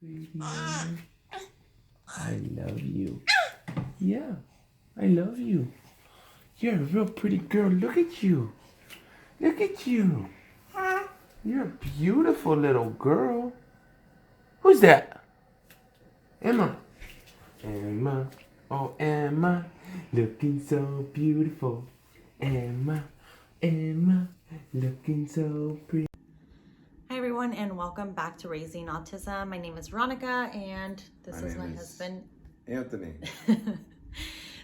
Sweetie, I love you. Yeah, I love you. You're a real pretty girl. Look at you. Look at you. You're a beautiful little girl. Who's that? Emma. Emma. Oh, Emma. Looking so beautiful. Emma. Emma. Looking so pretty. Hi everyone, and welcome back to Raising Autism. My name is Veronica, and this is my husband, Anthony.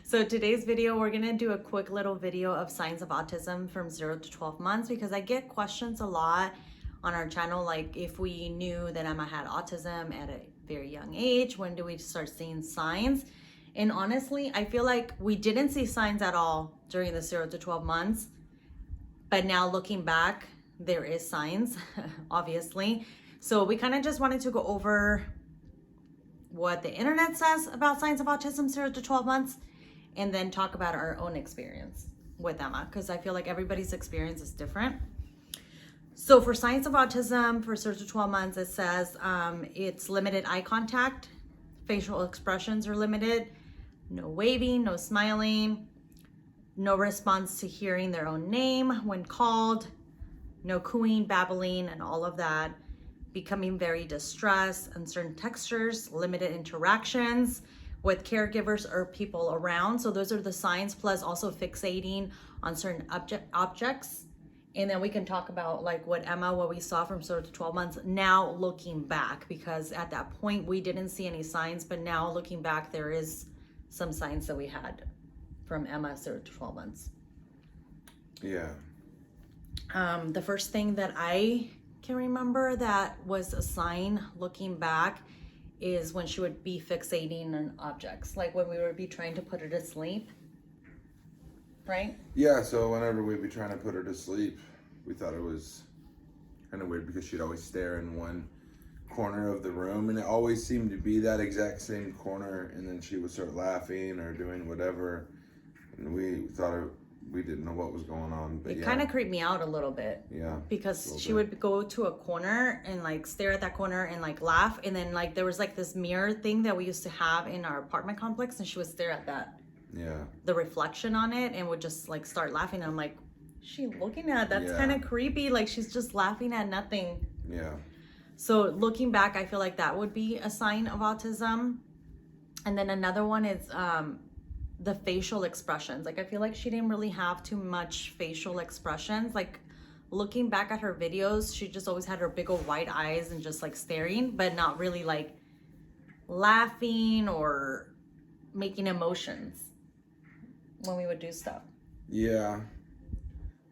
So today's video, we're gonna do a quick little video of signs of autism from 0 to 12 months because I get questions a lot on our channel, like if we knew that Emma had autism at a very young age, when do we start seeing signs? And honestly, I feel like we didn't see signs at all during the 0 to 12 months, but now looking back, there is signs, obviously. So we kind of just wanted to go over what the internet says about signs of autism 0 to 12 months, and then talk about our own experience with Emma, because I feel like everybody's experience is different. So for signs of autism for 0 to 12 months, it says it's limited eye contact, facial expressions are limited, no waving, no smiling, no response to hearing their own name when called, no cooing, babbling, and all of that, becoming very distressed, uncertain textures, limited interactions with caregivers or people around. So those are the signs, plus also fixating on certain objects. And then we can talk about like what we saw from 0 to 12 months now looking back, because at that point we didn't see any signs, but now looking back, there is some signs that we had from Emma 0 to 12 months. Yeah. The first thing that I can remember that was a sign looking back is when she would be fixating on objects, like when we would be trying to put her to sleep, right? Yeah, so whenever we'd be trying to put her to sleep, we thought it was kind of weird because she'd always stare in one corner of the room, and it always seemed to be that exact same corner, and then she would start laughing or doing whatever, and we thought we didn't know what was going on. But it kind of creeped me out a little bit. Yeah. Because she would go to a corner and like stare at that corner and like laugh, and then like there was like this mirror thing that we used to have in our apartment complex, and she would stare at that. Yeah. The reflection on it, and would just like start laughing. And I'm like, what's she looking at? That's Yeah. kind of creepy. Like she's just laughing at nothing. Yeah. So looking back, I feel like that would be a sign of autism. And then another one is the facial expressions. Like I feel like she didn't really have too much facial expressions. Like looking back at her videos, she just always had her big old white eyes and just like staring, but not really like laughing or making emotions when we would do stuff. Yeah.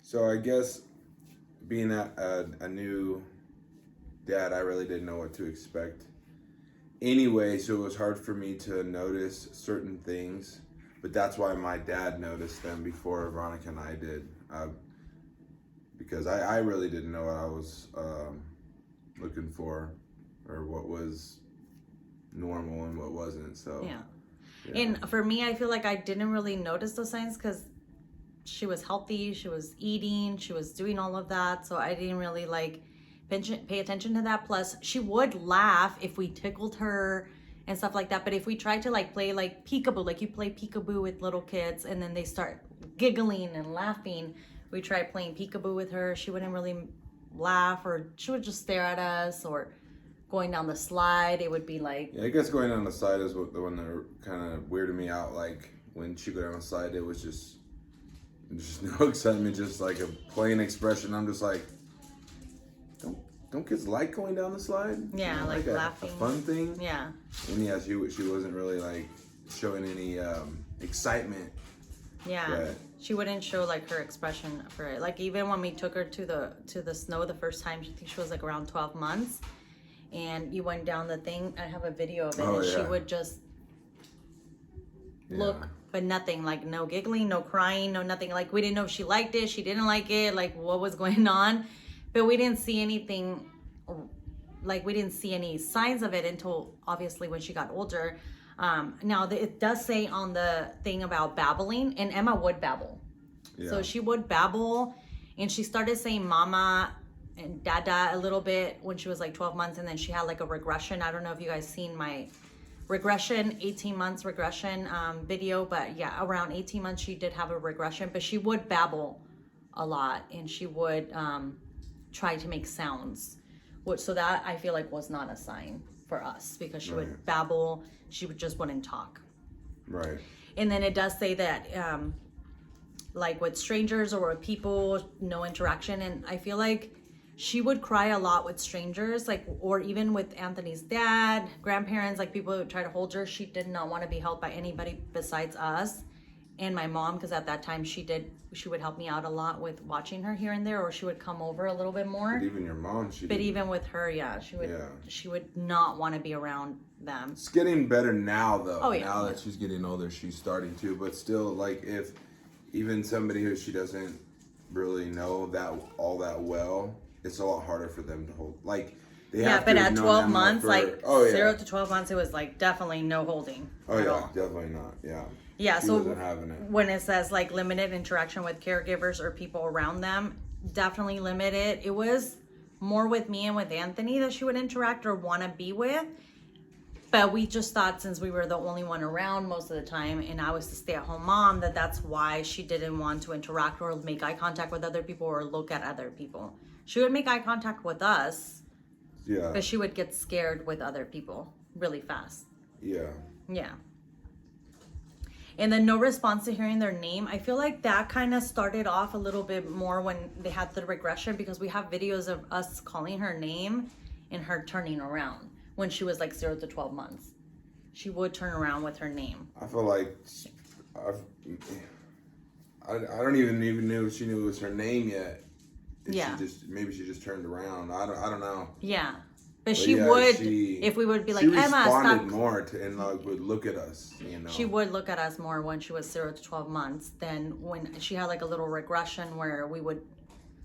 So I guess being a new dad, I really didn't know what to expect anyway, so it was hard for me to notice certain things, but that's why my dad noticed them before Veronica and I did, because I really didn't know what I was looking for, or what was normal and what wasn't. So yeah. And for me, I feel like I didn't really notice those signs because she was healthy, she was eating, she was doing all of that, so I didn't really like pay attention to that. Plus she would laugh if we tickled her and stuff like that, but if we tried to like play like peekaboo, like you play peekaboo with little kids and then they start giggling and laughing, we tried playing peekaboo with her, she wouldn't really laugh, or she would just stare at us. Or going down the slide, it would be like, yeah, I guess going down the slide is the one that kind of weirded me out. Like when she go down the slide, it was just no excitement, just like a plain expression. I'm just like, don't kids like going down the slide? yeah, you know, like laughing, a fun thing. Yeah. And yeah, she wasn't really like showing any excitement. Yeah, but she wouldn't show like her expression for it. Like even when we took her to the snow the first time, I think she was like around 12 months, and you went down the thing. I have a video of it, and she would just look, but nothing, like no giggling, no crying, no nothing. Like we didn't know if she liked it, she didn't like it, like what was going on. But we didn't see anything, like we didn't see any signs of it until obviously when she got older. Now it does say on the thing about babbling, and Emma would babble. Yeah. So she would babble, and she started saying mama and dada a little bit when she was like 12 months, and then she had like a regression. I don't know if you guys seen my regression, 18 months regression video, but yeah, around 18 months she did have a regression, but she would babble a lot, and she would try to make sounds, which, so that I feel like was not a sign for us, because she would babble, she just wouldn't talk. Right. And then it does say that like with strangers or with people, no interaction. And I feel like she would cry a lot with strangers, like, or even with Anthony's dad, grandparents, like people who would try to hold her. She did not want to be held by anybody besides us and my mom, because at that time she would help me out a lot with watching her here and there, or she would come over a little bit more. But even your mom, but even with her, yeah, she would not want to be around them. It's getting better now, though. Oh, yeah. Now that she's getting older, she's starting to. But still, like, if even somebody who she doesn't really know that all that well, it's a lot harder for them to hold. Like, they have but to at have known 12 Emma months, for, like 0 to 12 months, it was like definitely no holding. Oh, at yeah, all. definitely not. Yeah. Yeah, She so wasn't having it. when it says like limited interaction with caregivers or people around them, definitely limited. It was more with me and with Anthony that she would interact or want to be with. But we just thought, since we were the only one around most of the time, and I was the stay-at-home mom, that's why she didn't want to interact or make eye contact with other people or look at other people. She would make eye contact with us, Yeah. but she would get scared with other people really fast. Yeah. Yeah. And then no response to hearing their name. I feel like that kind of started off a little bit more when they had the regression, because we have videos of us calling her name and her turning around when she was like 0 to 12 months. She would turn around with her name. I feel like I don't even know if she knew it was her name yet. Yeah. Maybe she just turned around. I don't know. Yeah. But But yeah, would, if we would be like, she Emma, responded stop. more and like would look at us, you know. She would look at us more when she was 0 to 12 months than when she had like a little regression where we would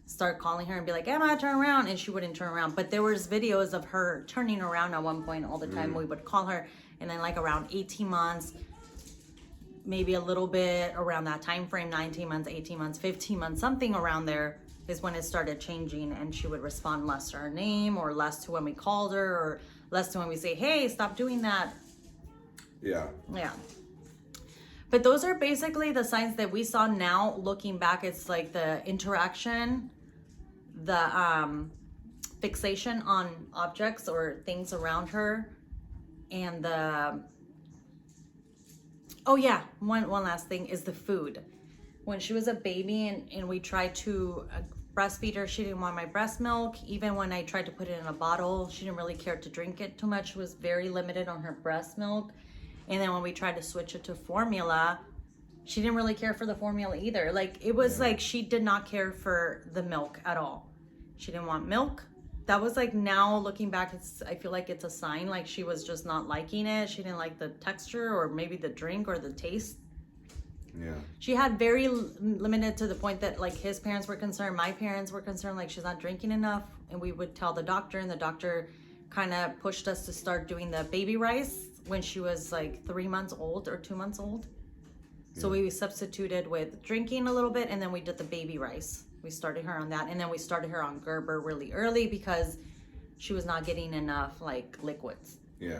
start calling her and be like, Emma, turn around, and she wouldn't turn around. But there was videos of her turning around at one point all the time. We would call her, and then like around 18 months, maybe a little bit around that time frame, 19 months, 18 months, 15 months, something around there, is when it started changing, and she would respond less to her name, or less to when we called her, or less to when we say, hey, stop doing that. Yeah. Yeah. But those are basically the signs that we saw now. Looking back, it's like the interaction, the fixation on objects or things around her, and the... Oh yeah, one last thing is the food. When she was a baby and we tried to breastfeed her, she didn't want my breast milk. Even when I tried to put it in a bottle, she didn't really care to drink it too much. She was very limited on her breast milk. And then when we tried to switch it to formula, she didn't really care for the formula either. Like, it was like she did not care for the milk at all. She didn't want milk. That was like, now looking back, I feel like it's a sign, like she was just not liking it. She didn't like the texture, or maybe the drink or the taste. Yeah. She had very limited, to the point that like his parents were concerned, my parents were concerned, like she's not drinking enough. And we would tell the doctor, and the doctor kind of pushed us to start doing the baby rice when she was like 3 months old or 2 months old. So we substituted with drinking a little bit, and then we did the baby rice. We started her on that, and then we started her on Gerber really early because she was not getting enough like liquids. Yeah.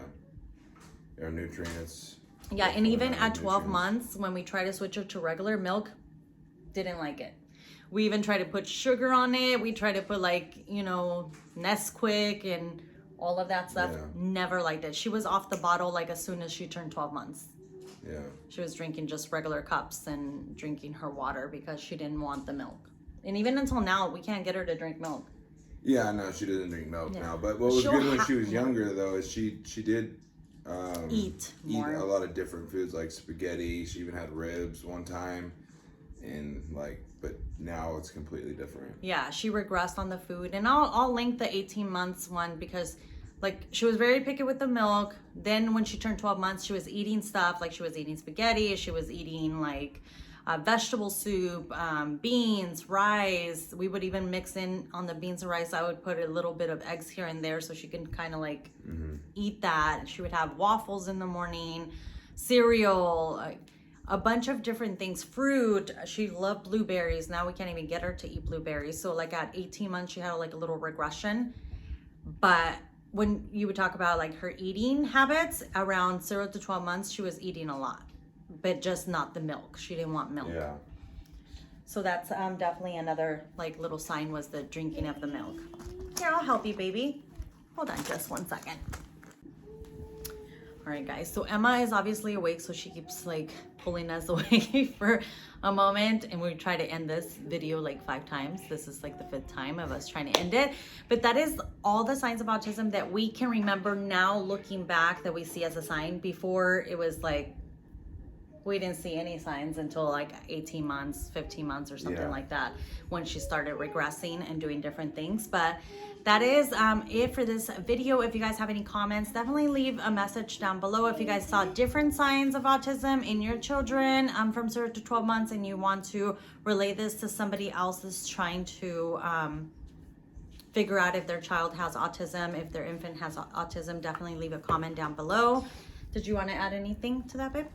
There are nutrients. Yeah, and even at 12 nutrients. months, when we tried to switch her to regular milk, didn't like it. We even tried to put sugar on it. We tried to put like, Nesquik and all of that stuff. Yeah. Never liked it. She was off the bottle like as soon as she turned 12 months. Yeah. She was drinking just regular cups and drinking her water because she didn't want the milk. And even until now, we can't get her to drink milk. Yeah, no, she doesn't drink milk Yeah. now. But what was She'll good when she was younger, though, is she did Eat eat more. a lot of different foods, like spaghetti. She even had ribs one time, and but now it's completely different. Yeah, she regressed on the food. And I'll link the 18 months one, because like she was very picky with the milk. Then when she turned 12 months, she was eating stuff, like she was eating spaghetti, she was eating like vegetable soup, beans, rice. We would even mix in on the beans and rice. I would put a little bit of eggs here and there so she can kind of like eat that. She would have waffles in the morning, cereal, a bunch of different things. Fruit, she loved blueberries. Now we can't even get her to eat blueberries. So like at 18 months, she had like a little regression. But when you would talk about like her eating habits, around 0 to 12 months, she was eating a lot, but just not the milk. She didn't want milk. Yeah. So that's definitely another like little sign, was the drinking of the milk. Here, I'll help you, baby. Hold on just 1 second. All right, guys, so Emma is obviously awake, so she keeps like pulling us away for a moment, and we try to end this video like 5 times. This is like the 5th time of us trying to end it. But that is all the signs of autism that we can remember now, looking back, that we see as a sign. Before, it was like we didn't see any signs until like 18 months, 15 months or something like that, when she started regressing and doing different things. But that is it for this video. If you guys have any comments, definitely leave a message down below. If you guys saw different signs of autism in your children from 0 to 12 months, and you want to relay this to somebody else that's trying to figure out if their child has autism, if their infant has autism, definitely leave a comment down below. Did you want to add anything to that, babe?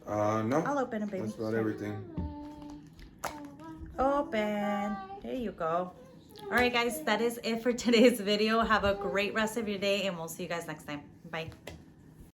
No. I'll open it, baby. That's about everything. Open. There you go. All right, guys, that is it for today's video. Have a great rest of your day, and we'll see you guys next time. Bye.